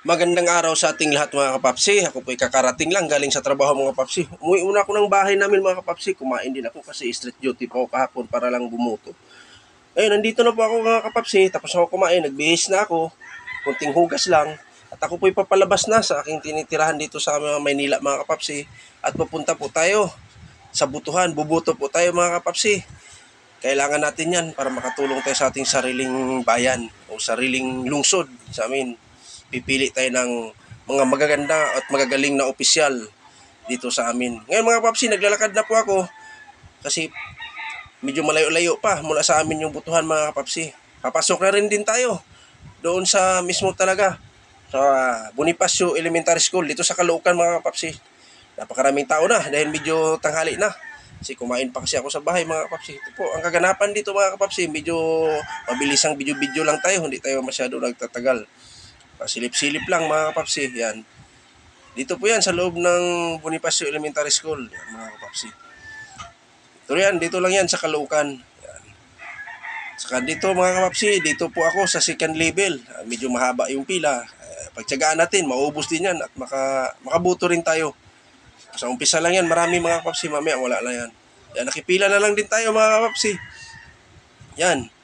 Magandang araw sa ating lahat mga kapapsi. Ako po'y kakarating lang galing sa trabaho mga kapapsi. Umuwi muna ako ng bahay namin mga kapapsi. Kumain din ako kasi street duty pa ako kahapon para lang bumuto. Ayun, nandito na po ako mga kapapsi. Tapos ako kumain, nagbihis na ako. Kunting hugas lang. At ako po'y papalabas na sa aking tinitirahan dito sa Maynila mga kapapsi. At pupunta po tayo sa butuhan. Bubuto po tayo mga kapapsi. Kailangan natin yan para makatulong tayo sa ating sariling bayan o sariling lungsod sa amin. Pipili tayo ng mga magaganda at magagaling na opisyal dito sa amin. Ngayon mga papsi, naglalakad na po ako kasi medyo malayo-layo pa mula sa amin yung butuhan mga papsi. Papasok na rin din tayo doon sa mismo talaga sa Bonifacio Elementary School dito sa Caloocan mga papsi. Napakaraming tao na dahil medyo tanghali na. Kasi kumain pa kasi ako sa bahay mga kapapsi. Ito po, ang kaganapan dito mga kapapsi, medyo mabilisang video-video lang tayo, hindi tayo masyado nagtatagal. Pasilip-silip lang mga kapapsi, yan. Dito po yan sa loob ng Bonifacio Elementary School, yan, mga kapapsi. Ito yan, dito lang yan sa Caloocan. Yan. Saka dito mga kapapsi, dito po ako sa second level. Medyo mahaba yung pila. Pagtiyagaan natin, maubos din yan at makabuto rin tayo. Sa umpisa lang yan, marami mga kapapsi, mamaya wala na yan. Yan, nakipila na lang din tayo mga kapapsi. Yan.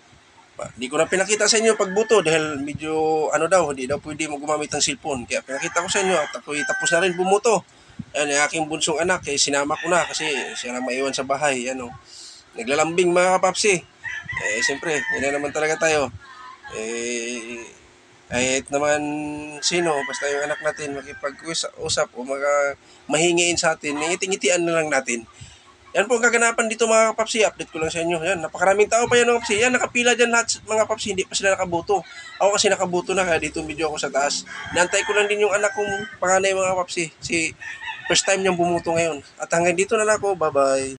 Hindi ko na pinakita sa inyo pagbuto dahil medyo hindi daw pwede mo gumamit ng cellphone. Kaya pinakita ko sa inyo at ako'y tapos na rin bumuto. Yan, yung aking bunsong anak, sinama ko na kasi siya na maiwan sa bahay. Naglalambing mga kapapsi. Siyempre, yun na naman talaga tayo. Kahit naman sino, basta yung anak natin makipag-usap o mahingiin sa atin, ngiti-ngitian na lang natin. Yan po ang kaganapan dito mga kapapsi. Update ko lang sa inyo. Yan, napakaraming tao pa yan mga kapapsi. Yan, nakapila dyan lahat mga kapapsi. Hindi pa sila nakabuto. Ako kasi nakabuto na kaya dito video ako sa taas. Nantay ko lang din yung anak kong panganay mga kapapsi. Si first time niyang bumuto ngayon. At hanggang dito na lang ako. Bye-bye.